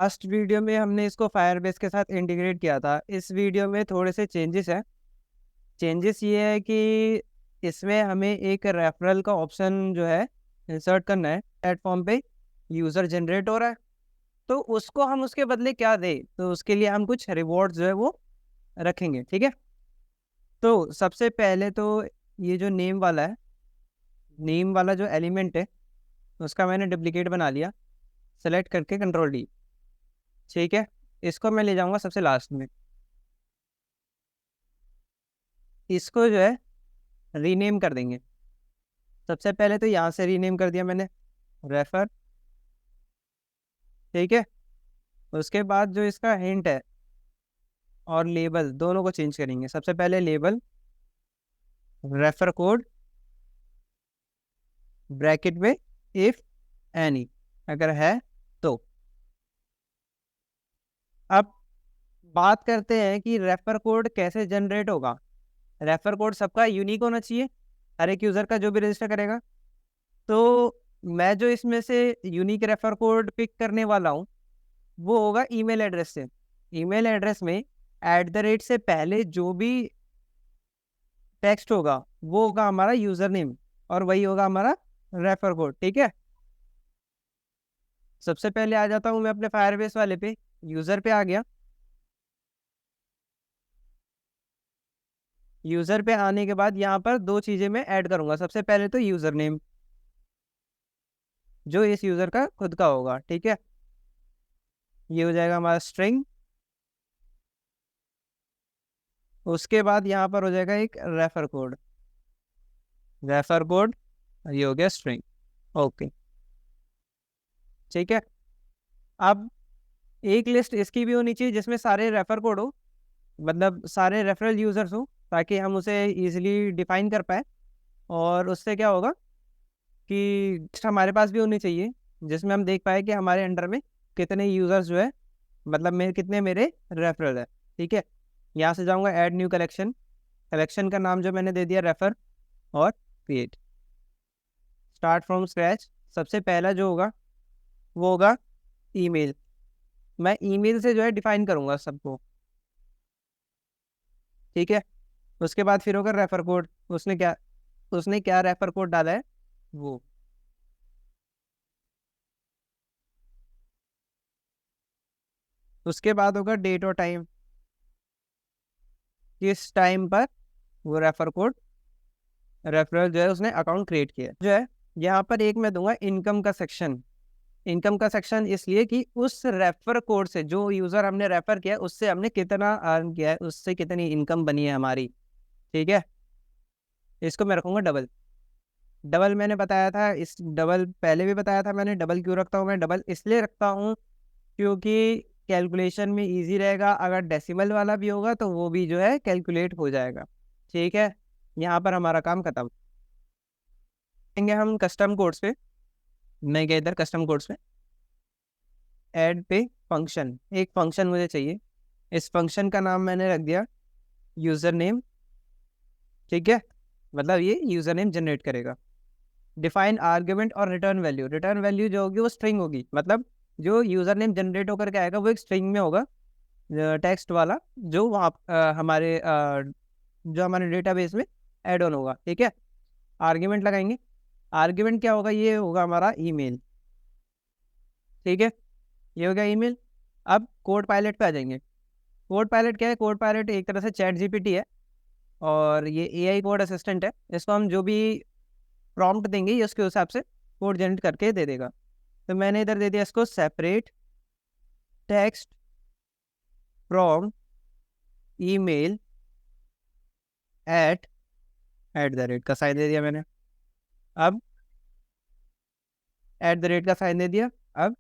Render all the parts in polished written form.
Last video में हमने इसको फायरबेस के साथ इंटीग्रेट किया था। इस वीडियो में थोड़े से चेंजेस हैं। चेंजेस ये है कि इसमें हमें एक रेफरल का ऑप्शन जो है इंसर्ट करना है। प्लेटफॉर्म पे यूज़र जनरेट हो रहा है, तो उसको हम उसके बदले क्या दें, तो उसके लिए हम कुछ रिवॉर्ड जो है वो रखेंगे। ठीक है, तो सबसे पहले तो ये जो नेम वाला है, नेम वाला जो एलिमेंट है उसका मैंने डुप्लीकेट बना लिया, सेलेक्ट करके कंट्रोल डी। ठीक है, इसको मैं ले जाऊंगा सबसे लास्ट में। इसको जो है रीनेम कर देंगे। सबसे पहले तो यहाँ से रीनेम कर दिया मैंने, रेफर। ठीक है, उसके बाद जो इसका हिंट है और लेबल दोनों को चेंज करेंगे। सबसे पहले लेबल रेफर कोड ब्रैकेट में इफ एनी, अगर है तो। अब बात करते हैं कि रेफर कोड कैसे जनरेट होगा। रेफर कोड सबका यूनिक होना चाहिए, हर एक यूज़र का जो भी रजिस्टर करेगा। तो मैं जो इसमें से यूनिक रेफर कोड पिक करने वाला हूँ वो होगा ईमेल एड्रेस से। ईमेल एड्रेस में @ से पहले जो भी टेक्स्ट होगा वो होगा हमारा यूज़र नेम, और वही होगा हमारा रेफर कोड। ठीक है, सबसे पहले आ जाता हूँ मैं अपने फायरबेस वाले पे। यूज़र पे आ गया। यूज़र पे आने के बाद यहाँ पर दो चीज़ें मैं ऐड करूँगा। सबसे पहले तो यूज़र नेम जो इस यूज़र का खुद का होगा। ठीक है, ये हो जाएगा हमारा स्ट्रिंग। उसके बाद यहाँ पर हो जाएगा एक रेफर कोड। रेफर कोड ये हो गया स्ट्रिंग। ओके, ठीक है। अब एक लिस्ट इसकी भी होनी चाहिए जिसमें सारे रेफर कोड हो, मतलब सारे रेफरल यूजर्स हो, ताकि हम उसे इजीली डिफाइन कर पाए। और उससे क्या होगा कि लिस्ट हमारे पास भी होनी चाहिए जिसमें हम देख पाए कि हमारे अंडर में कितने यूजर्स जो है, मतलब मेरे कितने मेरे रेफरल है। ठीक है, यहाँ से जाऊँगा ऐड न्यू कलेक्शन। कलेक्शन का नाम जो मैंने दे दिया रेफर, और क्रिएट स्टार्ट फ्रॉम स्क्रैच। सबसे पहला जो होगा वो होगा ईमेल। मैं ईमेल से जो है डिफाइन करूंगा सबको। ठीक है, उसके बाद फिर होगा रेफर कोड। उसने क्या रेफर कोड डाला है वो। उसके बाद होगा डेट और टाइम, किस टाइम पर वो रेफर कोड रेफरल जो है उसने अकाउंट क्रिएट किया जो है। यहाँ पर एक मैं दूंगा इनकम का सेक्शन। इनकम का सेक्शन इसलिए कि उस रेफर कोड से जो यूज़र हमने रेफर किया उससे हमने कितना अर्न किया है, उससे कितनी इनकम बनी है हमारी। ठीक है, इसको मैं रखूँगा डबल। डबल मैंने बताया था, इस डबल पहले भी बताया था मैंने। डबल क्यों रखता हूँ मैं? डबल इसलिए रखता हूँ क्योंकि कैलकुलेशन में इजी रहेगा। अगर डेसिमल वाला भी होगा तो वो भी जो है कैलकुलेट हो जाएगा। ठीक है, यहाँ पर हमारा काम खत्म। आएंगे हम कस्टम कोड्स पे। मैं गया इधर कस्टम कोड्स पे, ऐड पे फंक्शन। एक फंक्शन मुझे चाहिए। इस फंक्शन का नाम मैंने रख दिया यूज़र नेम। ठीक है, मतलब ये यूज़र नेम जनरेट करेगा। डिफाइन आर्ग्यूमेंट और रिटर्न वैल्यू। रिटर्न वैल्यू जो होगी वो स्ट्रिंग होगी, मतलब जो यूज़र नेम जनरेट होकर के आएगा वो एक स्ट्रिंग में होगा, टेक्स्ट वाला, जो वहाँ जो हमारे डेटाबेस में ऐड ऑन होगा। ठीक है, आर्ग्यूमेंट लगाएंगे। आर्ग्यूमेंट क्या होगा? ये होगा हमारा ईमेल। ठीक है, ये हो गया ईमेल। अब कोड पायलट पे आ जाएंगे। कोड पायलट क्या है? कोड पायलट एक तरह से चैट जीपीटी है, और ये एआई कोड असिस्टेंट है। इसको हम जो भी प्रॉम्प्ट देंगे ये उसके हिसाब से कोड जनरेट करके दे देगा। तो मैंने इधर दे दिया इसको सेपरेट टेक्स्ट फ्रॉम ईमेल @ का साइन दे दिया मैंने। अब @ का साइन दे दिया। अब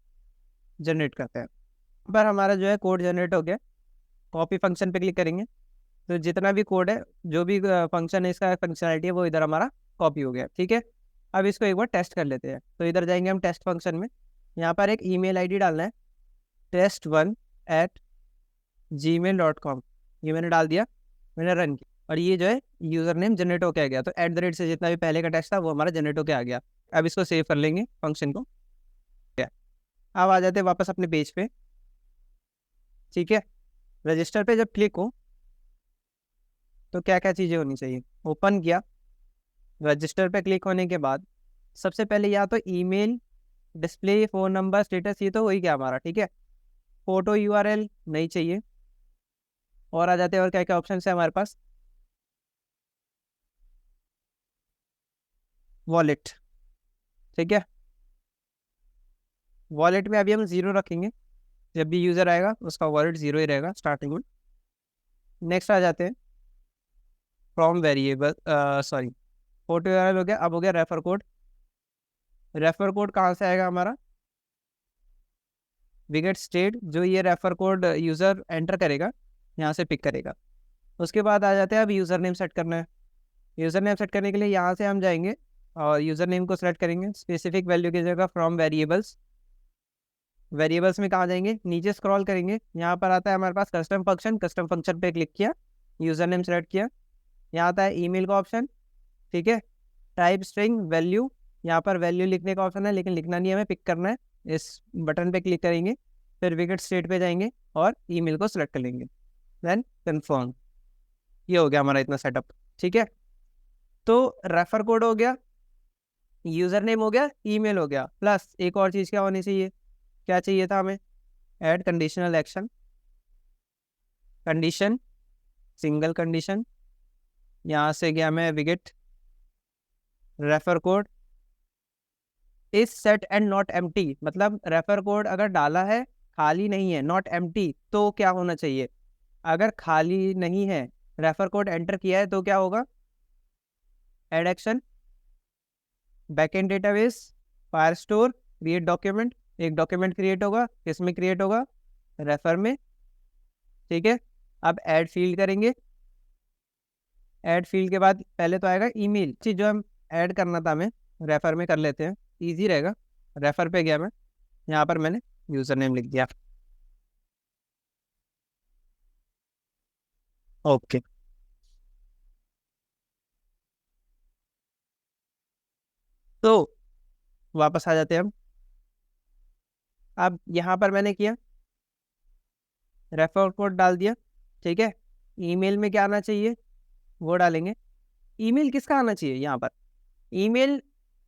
जनरेट करते हैं। पर हमारा जो है कोड जनरेट हो गया। कॉपी फंक्शन पे क्लिक करेंगे तो जितना भी कोड है, जो भी फंक्शन है, इसका फंक्शनलिटी है, वो इधर हमारा कॉपी हो गया। ठीक है, अब इसको एक बार टेस्ट कर लेते हैं। तो इधर जाएंगे हम टेस्ट फंक्शन में। यहाँ पर एक ईमेल आईडी डालना है, test1@gmail.com। ये मैंने डाल दिया, मैंने रन किया, और ये जो है यूज़र नेम जनरेट होके आ गया। तो @ से जितना भी पहले का टेस्ट था वो हमारा जनरेट होके आ गया। अब इसको सेव कर लेंगे फंक्शन को। अब आ जाते हैं वापस अपने पेज पे। ठीक है। रजिस्टर पे जब क्लिक हो तो क्या क्या चीज़ें होनी चाहिए, ओपन किया, रजिस्टर पे क्लिक होने के बाद सबसे पहले या तो email, display, phone number, status, ये तो हो ही गया हमारा, ठीक है। फोटो यूआरएल नहीं चाहिए। और आ जाते हैं, और क्या क्या ऑप्शन है हमारे पास, वॉलेट, ठीक है। वॉलेट में अभी हम 0 रखेंगे, जब भी यूज़र आएगा उसका वॉलेट 0 ही रहेगा स्टार्टिंग में। नेक्स्ट आ जाते हैं from variable, sorry, photo URL हो गया। अब हो गया रेफर कोड। रेफर कोड कहाँ से आएगा हमारा, विगेट स्टेट, जो ये रेफर कोड यूज़र एंटर करेगा यहाँ से पिक करेगा। उसके बाद आ जाते हैं, अब यूज़र नेम सेट करना है। यूज़र नेम सेट करने के लिए यहाँ से हम जाएंगे और यूज़र नेम को सेलेक्ट करेंगे, स्पेसिफिक वैल्यू की जगह फ्रॉम वेरिएबल्स। वेरिएबल्स में कहाँ जाएंगे, नीचे स्क्रॉल करेंगे, यहाँ पर आता है हमारे पास कस्टम फंक्शन। कस्टम फंक्शन पे क्लिक किया, यूज़र नेम सेलेक्ट किया, यहाँ आता है ईमेल का ऑप्शन, ठीक है। टाइप स्ट्रिंग वैल्यू, यहाँ पर वैल्यू लिखने का ऑप्शन है, लेकिन लिखना नहीं है, हमें पिक करना है। इस बटन पे क्लिक करेंगे, फिर विकेट स्टेट पे जाएंगे और ईमेल को सिलेक्ट कर लेंगे, देन कन्फर्म। ये हो गया हमारा इतना सेटअप, ठीक है। तो रेफर कोड हो गया, यूज़र नेम हो गया, ईमेल हो गया, प्लस एक और चीज़ क्या होनी चाहिए, क्या चाहिए था हमें, add conditional action. Condition, single condition, यहाँ से गया मैं wicket, refer code is set and not empty, मतलब रेफर कोड अगर डाला है, खाली नहीं है, नॉट एम्प्टी, तो क्या होना चाहिए, अगर खाली नहीं है, रेफर कोड एंटर किया है, तो क्या होगा, add action, backend database, Firestore, create document. एक डॉक्यूमेंट क्रिएट होगा, किसमें क्रिएट होगा, रेफर में, ठीक है। अब ऐड फील्ड करेंगे, ऐड फील्ड के बाद पहले तो आएगा ईमेल, चीज जो हम ऐड करना था हमें, रेफर में कर लेते हैं, इजी रहेगा। रेफर पे गया मैं, यहाँ पर मैंने यूजर नेम लिख दिया, ओके। तो वापस आ जाते हैं हम। अब यहाँ पर मैंने किया, रेफर कोड डाल दिया, ठीक है। ईमेल में क्या आना चाहिए वो डालेंगे। ईमेल किसका आना चाहिए, यहाँ पर ईमेल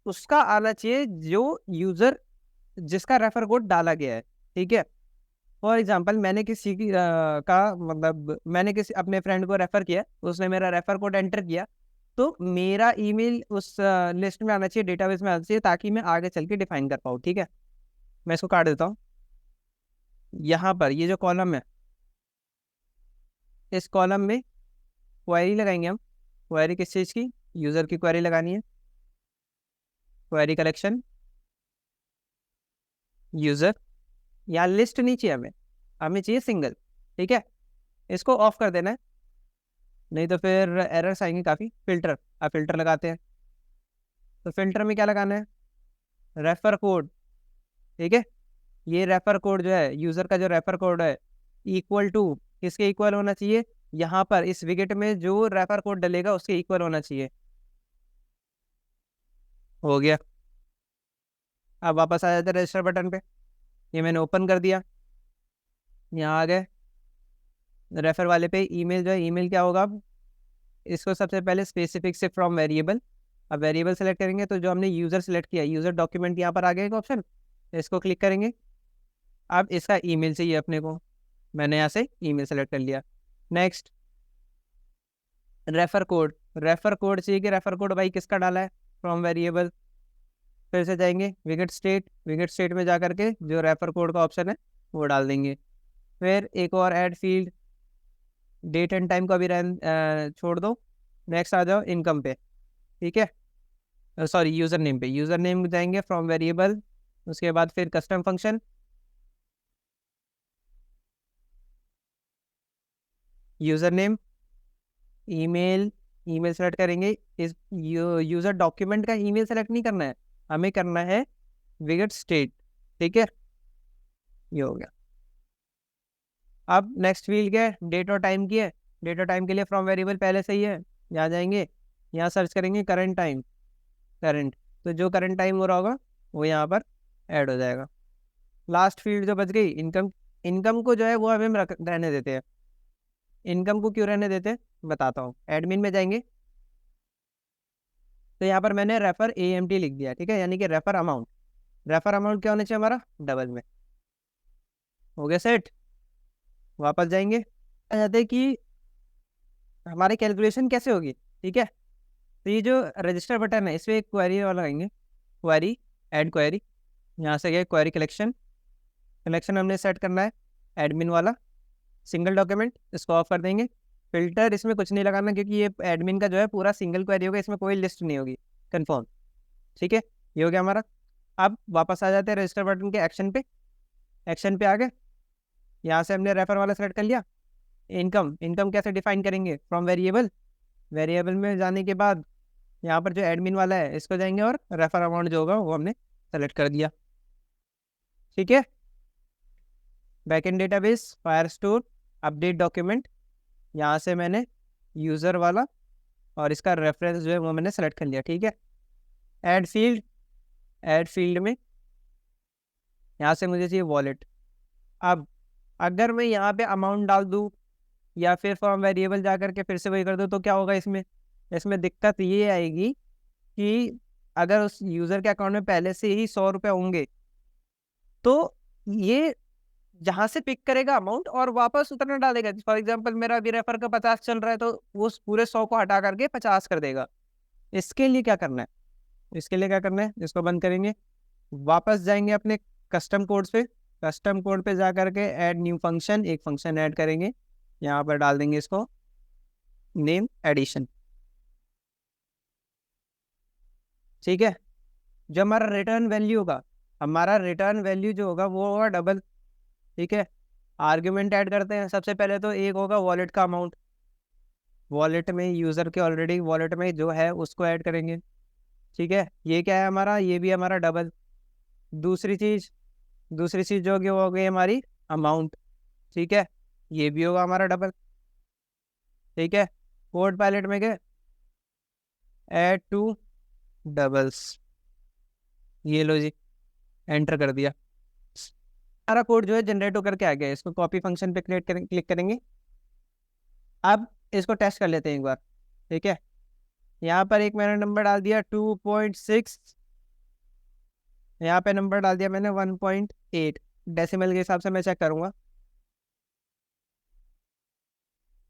उसका आना चाहिए जो यूजर, जिसका रेफर कोड डाला गया है, ठीक है। फॉर एग्जांपल मैंने किसी की का मतलब मैंने किसी अपने फ्रेंड को रेफर किया, उसने मेरा रेफर कोड एंटर किया, तो मेरा ईमेल उस लिस्ट में आना चाहिए, डेटाबेस में आना चाहिए, ताकि मैं आगे चल के डिफाइन कर पाऊँ, ठीक है। मैं इसको काट देता हूँ। यहाँ पर ये जो कॉलम है, इस कॉलम में क्वेरी लगाएंगे हम। क्वेरी किस चीज़ की, यूज़र की क्वेरी लगानी है। क्वेरी कलेक्शन, यूज़र, यहाँ लिस्ट नहीं चाहिए हमें, हमें चाहिए सिंगल, ठीक है। इसको ऑफ कर देना है, नहीं तो फिर एरर्स आएंगे काफ़ी। फिल्टर, अब फिल्टर लगाते हैं। तो फिल्टर में क्या लगाना है, रेफर कोड, ठीक है। ये रेफर कोड जो है, यूज़र का जो रेफर कोड है, इक्वल टू, किसके इक्वल होना चाहिए, यहाँ पर इस विकेट में जो रेफर कोड डलेगा उसके इक्वल होना चाहिए। हो गया। अब वापस आ जाते हैं रजिस्टर बटन पे, ये मैंने ओपन कर दिया, यहाँ आ गए। रेफर वाले पे ईमेल जो है, ईमेल क्या होगा, अब इसको सबसे पहले स्पेसिफिक से फ्रॉम वेरिएबल। अब वेरिएबल सेलेक्ट करेंगे, तो जो हमने यूज़र सेलेक्ट किया, यूज़र डॉक्यूमेंट यहाँ पर आ गया एक ऑप्शन, इसको क्लिक करेंगे। अब इसका ईमेल चाहिए अपने को, मैंने यहाँ से ईमेल सेलेक्ट कर लिया। Next, refer code, refer code चाहिए कि रेफर कोड भाई किसका डाला है, फ्रॉम वेरिएबल। फिर से जाएंगे विकेट स्टेट, विकेट स्टेट में जा करके जो रेफर कोड का ऑप्शन है वो डाल देंगे। फिर एक और add field, date and time को अभी छोड़ दो। नेक्स्ट आ जाओ इनकम पे, ठीक है, सॉरी यूज़र नेम पे, यूज़र नेम जाएंगे फ्रॉम वेरिएबल। उसके बाद फिर custom function, user name, email, email select करेंगे। इस यूज़र डॉक्यूमेंट का ईमेल सेलेक्ट नहीं करना है, हमें करना है विकेट स्टेट, ठीक है। ये हो गया। अब नेक्स्ट फील्ड क्या है, डेट और टाइम की है। डेट और टाइम के लिए फ्रॉम वेरिएबल पहले से ही है, यहाँ जाएंगे, यहाँ सर्च करेंगे करंट टाइम, करंट, तो जो करंट टाइम हो रहा होगा वो यहाँ पर ऐड हो जाएगा। लास्ट फील्ड जो बच गई, इनकम, इनकम को जो है वो हमें रहने देते हैं। इनकम को क्यों रहने देते हैं बताता हूँ। एडमिन में जाएंगे तो यहाँ पर मैंने रेफर AMT लिख दिया, ठीक है, यानी कि रेफर अमाउंट। रेफर अमाउंट क्या होना चाहिए हमारा, डबल में। हो गया सेट। वापस जाएंगे, आ जाते हैं कि हमारी कैलकुलेशन कैसे होगी, ठीक है। तो ये जो रजिस्टर बटन है, इसमें एक क्वेरी वाला लगाएंगे, क्वेरी, ऐड क्वेरी। यहाँ से गए क्वेरी कलेक्शन, कलेक्शन हमने सेट करना है एडमिन वाला। सिंगल डॉक्यूमेंट, इसको ऑफ कर देंगे। फिल्टर इसमें कुछ नहीं लगाना, क्योंकि ये एडमिन का जो है पूरा सिंगल क्वेरी होगा, इसमें कोई लिस्ट नहीं होगी। कन्फर्म, ठीक है, ये हो गया हमारा। अब वापस आ जाते हैं रजिस्टर बटन के एक्शन पे। एक्शन पे आ गए, यहाँ से हमने रेफर वाला सेलेक्ट कर लिया। इनकम, इनकम कैसे डिफाइन करेंगे, फ्रॉम वेरिएबल। वेरिएबल में जाने के बाद यहाँ पर जो एडमिन वाला है इसको जाएंगे और रेफर अमाउंट जो होगा वो हमने सेलेक्ट कर दिया, ठीक है। Backend database, Firestore, update document, यहाँ से मैंने यूज़र वाला और इसका रेफरेंस जो है वो मैंने सेलेक्ट कर लिया, ठीक है। ऐड फील्ड, ऐड फील्ड में यहाँ से मुझे चाहिए वॉलेट। अब अगर मैं यहाँ पे अमाउंट डाल दूँ या फिर फ्रॉम वेरिएबल जा करके फिर से वही कर दो तो क्या होगा इसमें, इसमें दिक्कत ये आएगी कि अगर उस यूज़र के अकाउंट में पहले से ही 100 रुपये होंगे तो ये जहाँ से पिक करेगा अमाउंट और वापस उतना डालेगा। फॉर एग्जांपल मेरा अभी रेफर का 50 चल रहा है तो वो उस पूरे 100 को हटा करके 50 कर देगा। इसके लिए क्या करना है, इसके लिए क्या करना है, इसको बंद करेंगे, वापस जाएंगे अपने कस्टम कोड्स पे। कस्टम कोड पे जा करके ऐड न्यू फंक्शन, एक फंक्शन ऐड करेंगे, यहाँ पर डाल देंगे इसको नेम एडिशन, ठीक है। जो हमारा रिटर्न वैल्यू होगा, हमारा रिटर्न वैल्यू जो होगा वो होगा डबल, ठीक है। आर्ग्यूमेंट ऐड करते हैं, सबसे पहले तो एक होगा वॉलेट का अमाउंट। वॉलेट में यूज़र के ऑलरेडी वॉलेट में जो है उसको ऐड करेंगे, ठीक है। ये क्या है हमारा, ये भी हमारा डबल। दूसरी चीज़, दूसरी चीज़ जो होगी वो हो गई हमारी अमाउंट, ठीक है, ये भी होगा हमारा डबल, ठीक है। कोड पायलट में गए, ऐड टू डबल्स, ये लो जी, एंटर कर दिया। हमारा कोड जो है जनरेट होकर के आ गया। इसको कॉपी फंक्शन पे क्लिक करेंगे। अब इसको टेस्ट कर लेते हैं एक बार, ठीक है। यहाँ पर एक मैंने नंबर डाल दिया 2.6, यहाँ पे नंबर डाल दिया मैंने 1.8, डेसिमल के हिसाब से मैं चेक करूँगा,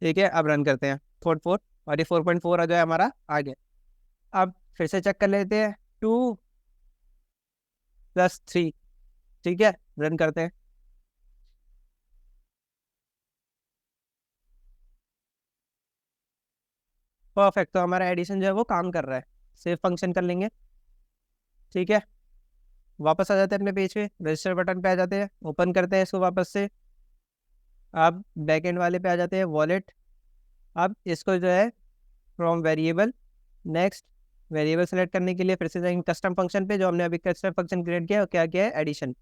ठीक है। अब रन करते हैं 4 और ये 4.4 आ जाए हमारा आगे। अब फिर से चेक कर लेते हैं, 2+3, ठीक है, रन करते हैं। परफेक्ट, तो हमारा एडिशन जो है वो काम कर रहा है। सेव फंक्शन कर लेंगे, ठीक है। वापस आ जाते हैं अपने पेज पे, रजिस्टर बटन पे आ जाते हैं, ओपन करते हैं इसको वापस से। अब बैकएंड वाले पे आ जाते हैं, वॉलेट। अब इसको जो है from variable, next, variable select करने के लिए फिर से जाएंगे कस्टम फंक्शन पे, जो हमने अभी कस्टम फंक्शन क्रिएट किया है, क्या किया है, एडिशन।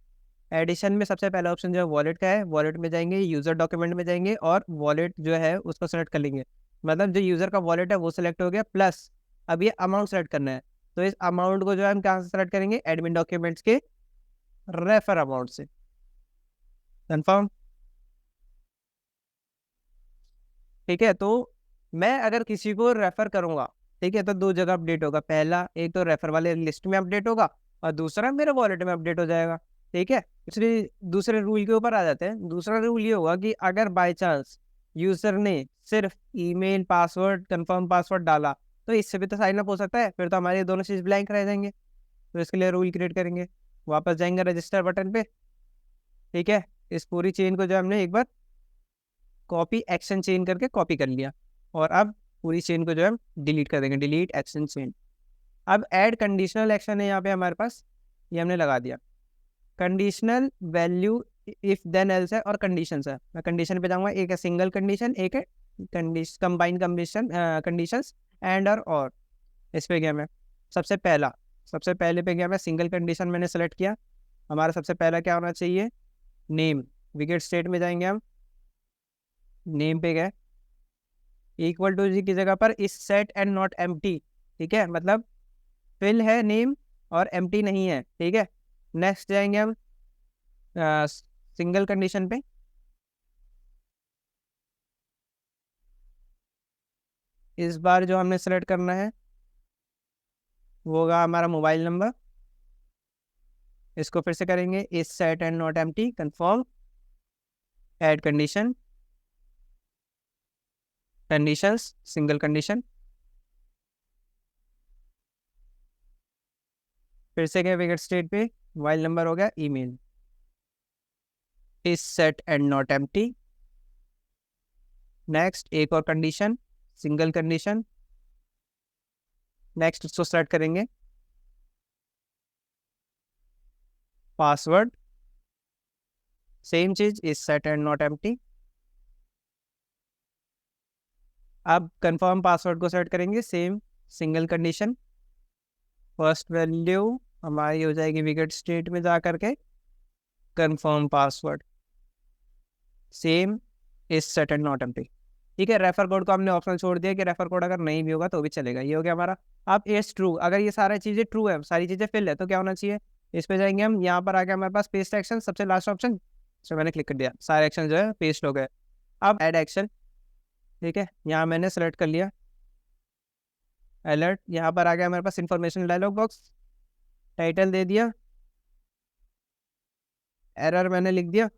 एडिशन में सबसे पहला ऑप्शन जो है वॉलेट का है, वॉलेट में जाएंगे, यूज़र डॉक्यूमेंट में जाएंगे और वॉलेट जो है उसको सेलेक्ट कर लेंगे। मतलब जो यूज़र का वॉलेट है वो सिलेक्ट हो गया, प्लस अब ये अमाउंट सेलेक्ट करना है। तो इस अमाउंट को जो है हम कहाँ से सेलेक्ट करेंगे, एडमिन डॉक्यूमेंट्स के रेफर अमाउंट से। कंफर्म, ठीक है। तो मैं अगर किसी को रेफर करूंगा, ठीक है, तो दो जगह अपडेट होगा। पहला, एक तो रेफर वाले लिस्ट में अपडेट होगा और दूसरा मेरे वॉलेट में अपडेट हो जाएगा, ठीक है। इसलिए दूसरे रूल के ऊपर आ जाते हैं। दूसरा रूल ये होगा कि अगर बाय चांस यूजर ने सिर्फ ईमेल, पासवर्ड, कंफर्म पासवर्ड डाला तो इससे भी तो साइन अप हो सकता है, फिर तो हमारे दोनों चीज ब्लैंक रह जाएंगे। तो इसके लिए रूल क्रिएट करेंगे, वापस जाएंगे रजिस्टर बटन पे, ठीक है। इस पूरी चेन को जो हमने एक बार कॉपी एक्शन चेन करके कॉपी कर लिया और अब पूरी चेन को जो है हम डिलीट कर देंगे, डिलीट एक्शन चेन। अब ऐड कंडीशनल एक्शन है यहाँ पे हमारे पास, ये हमने लगा दिया। Conditional value if then else है और कंडीशंस है। मैं कंडीशन पे जाऊंगा, एक है सिंगल कंडीशन, एक है कंबाइन कंडीशन, कंडीशंस एंड और इस पे गया मैं। सबसे पहला, सबसे पहले पे गया मैं, सिंगल कंडीशन मैंने सेलेक्ट किया। हमारा सबसे पहला क्या होना चाहिए, नेम। विकेट स्टेट में जाएंगे हम, नेम पे गए, इक्वल टू जी की जगह पर इस सेट एंड नॉट एम्प्टी, ठीक है, मतलब फिल है नेम और एम्प्टी नहीं है, ठीक है। नेक्स्ट जाएंगे हम सिंगल कंडीशन पे, इस बार जो हमने सेलेक्ट करना है वो होगा हमारा मोबाइल नंबर। इसको फिर से करेंगे, is set and not empty, confirm, add condition, conditions, single condition, फिर से गए विकेट स्टेट पे, मोबाइल नंबर हो गया, email, is set and not empty. Next एक और कंडीशन, सिंगल कंडीशन, नेक्स्ट इसको सेलेक्ट करेंगे, पासवर्ड, सेम चीज, is set and not empty. अब कंफर्म पासवर्ड को सेट करेंगे, same single condition, first value हमारी हो जाएगी विकेट स्टेट में जा करके confirm password, same is set and not empty. ठीक है, रेफर कोड को हमने ऑप्शन छोड़ दिया कि रेफर कोड अगर नहीं भी होगा तो भी चलेगा। ये हो गया हमारा। अब इज ट्रू, अगर ये सारी चीजें ट्रू है, सारी चीजें फिल है, तो क्या होना चाहिए, इस पे जाएंगे हम, यहाँ पर आ गया हमारे पास पेस्ट एक्शन, सबसे लास्ट ऑप्शन, तो मैंने क्लिक कर दिया, सारे एक्शन जो है पेस्ट हो गए। अब ऐड एक्शन, ठीक है, यहाँ मैंने सेलेक्ट कर लिया अलर्ट, यहाँ पर आ गया हमारे पास इंफॉर्मेशन डायलॉग बॉक्स, टाइटल दे दिया, एरर मैंने लिख दिया,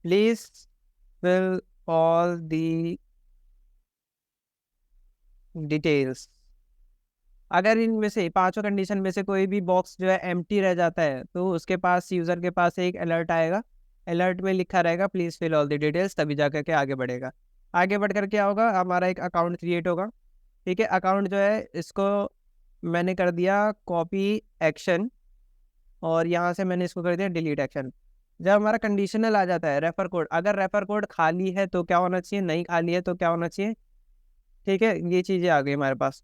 please fill all the details. अगर इनमें से पांचों कंडीशन में से कोई भी बॉक्स जो है एम्प्टी रह जाता है तो उसके पास, यूजर के पास एक अलर्ट आएगा, अलर्ट में लिखा रहेगा please fill all the details, तभी जाकर के आगे बढ़ेगा। आगे बढ़ कर क्या होगा, हमारा एक अकाउंट क्रिएट होगा। ठीक है, अकाउंट जो है इसको मैंने कर दिया कॉपी एक्शन, और यहाँ से मैंने इसको कर दिया डिलीट एक्शन। जब हमारा कंडीशनल आ जाता है रेफर कोड, अगर रेफर कोड खाली है तो क्या होना चाहिए, नहीं खाली है तो क्या होना चाहिए। ठीक है, ये चीज़ें आ गई हमारे पास।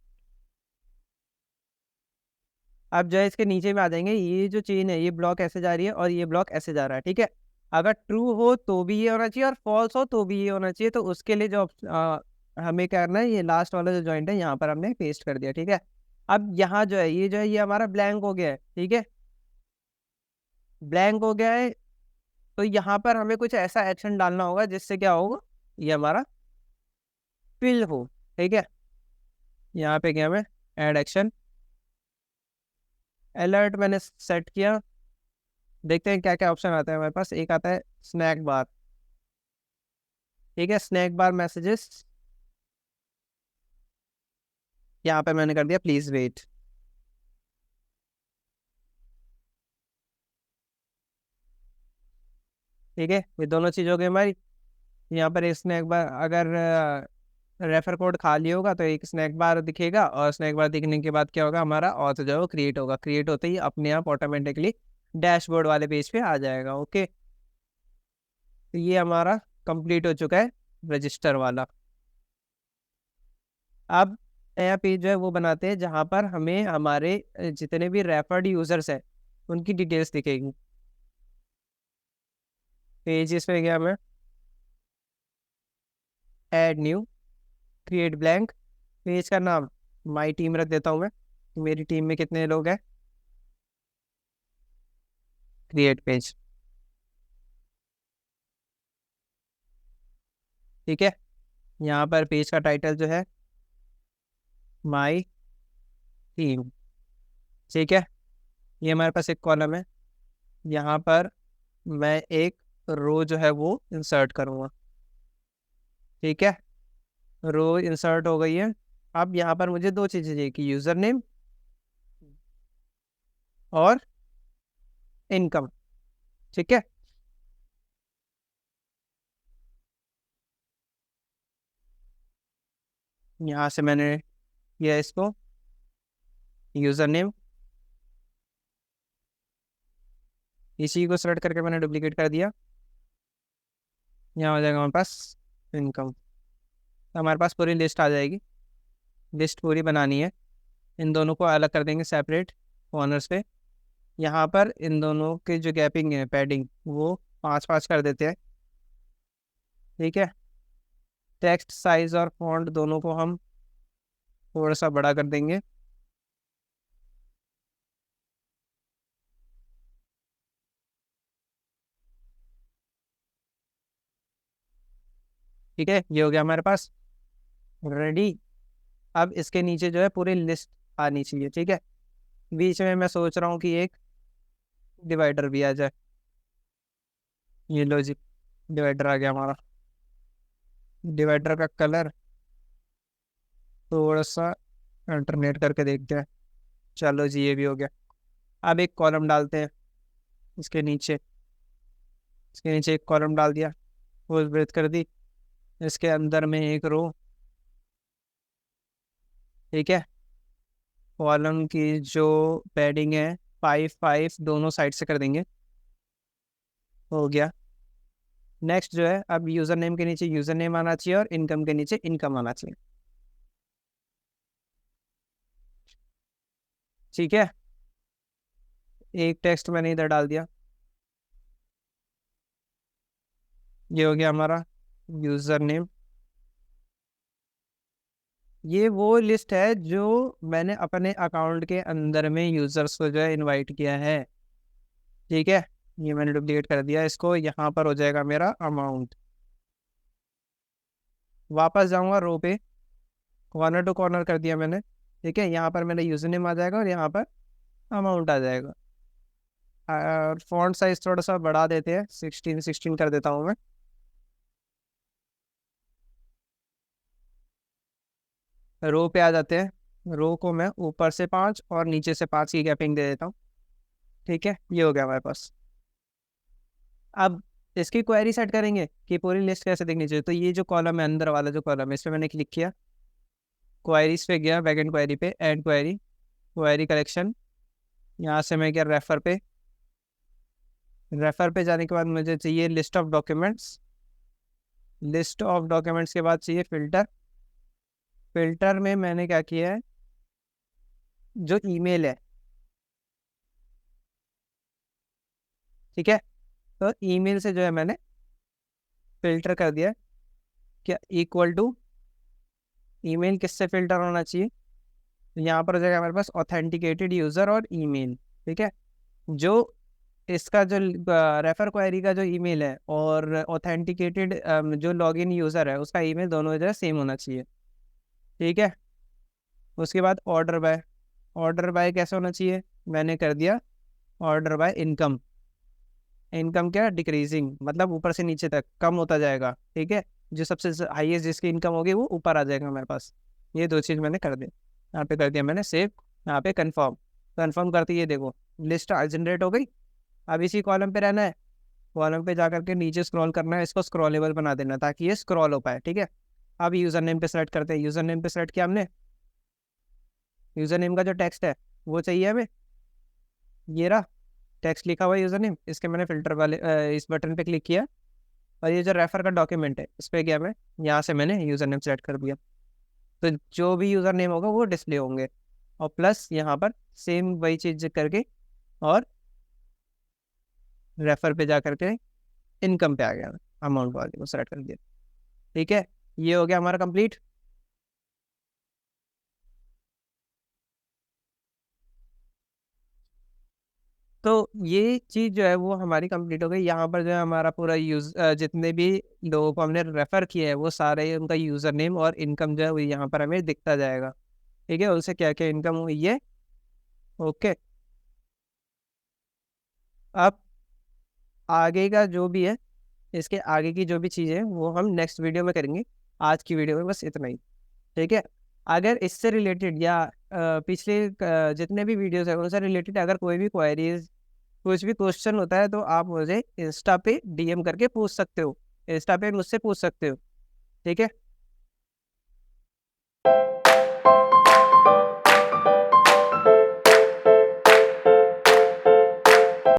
अब जो है इसके नीचे में आ जाएंगे, ये जो चेन है ये ब्लॉक ऐसे जा रही है और ये ब्लॉक ऐसे जा रहा है। ठीक है, अगर ट्रू हो तो भी ये होना चाहिए और फॉल्स हो तो भी ये होना चाहिए, तो उसके लिए जो हमें करना है, ये लास्ट वाला जो जॉइंट है यहाँ पर हमने पेस्ट कर दिया। ठीक है, अब यहाँ जो है ये हमारा ब्लैंक हो गया है। ठीक है, ब्लैंक हो गया है, तो यहाँ पर हमें कुछ ऐसा एक्शन डालना होगा जिससे क्या होगा, ये हमारा फिल हो। ठीक है, यहाँ पे गया मैं, ऐड एक्शन, अलर्ट मैंने सेट किया, देखते हैं क्या क्या ऑप्शन आता है हमारे पास। एक आता है स्नैक बार। ठीक है, स्नैक बार मैसेजेस, यहाँ पे मैंने कर दिया प्लीज वेट। ठीक है, ये दोनों चीज हो गई हमारी। यहाँ पर एक स्नैक बार, अगर रेफर कोड खाली होगा तो एक स्नैक बार दिखेगा, और स्नैक बार दिखने के बाद क्या होगा, हमारा ऑथ जो है वो क्रिएट होगा, क्रिएट होते ही अपने आप ऑटोमेटिकली डैशबोर्ड वाले पेज पे आ जाएगा। ओके, तो ये हमारा कंप्लीट हो चुका है रजिस्टर वाला। अब नया पेज जो है वो बनाते हैं जहाँ पर हमें हमारे जितने भी रेफर्ड यूजर्स हैं उनकी डिटेल्स दिखेगी। पेज पे गया मैं, add new, create blank, page का नाम माई टीम रख देता हूँ मैं, मेरी टीम में कितने लोग हैं, क्रिएट पेज। ठीक है, यहाँ पर पेज का टाइटल जो है माई टीम। ठीक है, ये हमारे पास एक कॉलम है, यहाँ पर मैं एक रो जो है वो इंसर्ट करूँगा। ठीक है, रो इंसर्ट हो गई है। अब यहाँ पर मुझे दो चीज़ें चाहिए कि यूज़र नेम और इनकम। ठीक है, यहाँ से मैंने किया इसको यूज़र नेम, इसी को सेलेक्ट करके मैंने डुप्लीकेट कर दिया, यहाँ हो जाएगा हमारे पास इनकम। तो हमारे पास पूरी लिस्ट आ जाएगी, लिस्ट पूरी बनानी है। इन दोनों को अलग कर देंगे सेपरेट कॉर्नर्स पे। यहाँ पर इन दोनों के जो गैपिंग है, पैडिंग, वो 5-5 कर देते हैं। ठीक है, टेक्स्ट साइज और फॉन्ट दोनों को हम थोड़ा सा बड़ा कर देंगे। ठीक है, ये हो गया हमारे पास रेडी। अब इसके नीचे जो है पूरी लिस्ट आनी चाहिए। ठीक है, बीच में मैं सोच रहा हूँ कि एक डिवाइडर भी आ जाए। ये लो जी, डिवाइडर आ गया हमारा। डिवाइडर का कलर थोड़ा सा अल्टरनेट करके देखते हैं। चलो जी, ये भी हो गया। अब एक कॉलम डालते हैं इसके नीचे। इसके नीचे एक कॉलम डाल दिया, फुल ब्रेथ कर दी। इसके अंदर में एक रो। ठीक है, कॉलम की जो पैडिंग है 5 5 दोनों साइड से कर देंगे। हो गया। नेक्स्ट जो है, अब यूज़र नेम के नीचे यूज़र नेम आना चाहिए और इनकम के नीचे इनकम आना चाहिए। ठीक है, एक टेक्स्ट मैंने इधर डाल दिया। ये हो गया हमारा यूज़र नेम। ये वो लिस्ट है जो मैंने अपने अकाउंट के अंदर में यूज़र्स को जो है इनवाइट किया है। ठीक है, ये मैंने डुप्लीकेट कर दिया इसको। यहाँ पर हो जाएगा मेरा अमाउंट। वापस जाऊँगा रो पे, कॉर्नर टू कॉर्नर कर दिया मैंने। ठीक है, यहाँ पर मेरा यूज़र नेम आ जाएगा और यहाँ पर अमाउंट आ जाएगा। और फॉन्ट साइज थोड़ा सा बढ़ा देते हैं, 16 कर देता हूँ मैं। रो पे आ जाते हैं। रो को मैं ऊपर से 5 और नीचे से 5 की गैपिंग दे देता हूँ। ठीक है, ये हो गया हमारे पास। अब इसकी क्वेरी सेट करेंगे कि पूरी लिस्ट कैसे दिखनी चाहिए। तो ये जो कॉलम है, अंदर वाला जो कॉलम है, इस पर मैंने क्लिक किया। क्वेरीज पे गया, बैकएंड क्वेरी पे, ऐड क्वेरी, क्वेरी कलेक्शन। यहाँ से मैं गया रेफर पे। रेफर पे जाने के बाद मुझे चाहिए list of documents. List of documents के बाद चाहिए फिल्टर। फिल्टर में मैंने क्या किया है, जो ईमेल है। ठीक है, तो ईमेल से जो है मैंने फिल्टर कर दिया। क्या इक्वल टू ईमेल किससे फिल्टर होना चाहिए। तो यहाँ पर हो जाएगा हमारे पास ऑथेंटिकेटेड यूज़र और ईमेल। ठीक है, जो इसका जो रेफर क्वेरी का जो ईमेल है और ऑथेंटिकेटेड जो लॉगिन यूज़र है उसका ईमेल दोनों जो है सेम होना चाहिए। ठीक है, उसके बाद ऑर्डर बाय। ऑर्डर बाय कैसे होना चाहिए, मैंने कर दिया ऑर्डर बाय इनकम। इनकम क्या, डिक्रीजिंग, मतलब ऊपर से नीचे तक कम होता जाएगा। ठीक है, जो सबसे हाईएस्ट जिसकी इनकम होगी वो ऊपर आ जाएगा हमारे पास। ये दो चीज़ मैंने कर दी। यहाँ पे कर दिया मैंने सेव, यहाँ पे कंफर्म। कंफर्म करते ये देखो लिस्ट जनरेट हो गई। अब इसी कॉलम पे रहना है। कॉलम पे जा करके नीचे स्क्रॉल करना है, इसको स्क्रॉलेबल बना देना ताकि ये स्क्रॉल हो पाए। ठीक है, अब यूज़र नेम पे सेलेक्ट करते हैं। यूज़र नेम पे सेलेक्ट किया हमने। यूज़र नेम का जो टेक्स्ट है वो चाहिए हमें। ये रहा टेक्स्ट लिखा हुआ यूज़र नेम। इसके मैंने फिल्टर वाले इस बटन पे क्लिक किया और ये जो रेफर का डॉक्यूमेंट है इस पर गया मैं। यहाँ से मैंने यूज़र नेम सेलेक्ट कर दिया। तो जो भी यूज़र नेम होगा वो डिस्प्ले होंगे। और प्लस यहाँ पर सेम वही चीज़ करके और रेफर पे जा करके इनकम पे आ गया, अमाउंट वाले को सेलेक्ट कर दिया। ठीक है, ये हो गया हमारा कंप्लीट। तो ये चीज़ जो है वो हमारी कंप्लीट हो गई। यहाँ पर जो है हमारा पूरा जितने भी लोगों को हमने रेफ़र किया है वो सारे उनका यूज़र नेम और इनकम जो है वो यहाँ पर हमें दिखता जाएगा। ठीक है, उनसे क्या क्या इनकम हुई है। ओके, अब आगे का जो भी है, इसके आगे की जो भी चीज़ें हैं वो हम नेक्स्ट वीडियो में करेंगे। आज की वीडियो में बस इतना ही। ठीक है, अगर इससे रिलेटेड या पिछले जितने भी वीडियोस हैं उनसे रिलेटेड अगर कोई भी क्वेरीज, कुछ भी क्वेश्चन होता है तो आप मुझे इंस्टा पे डीएम करके पूछ सकते हो। इंस्टा पे मुझसे पूछ सकते हो। ठीक है।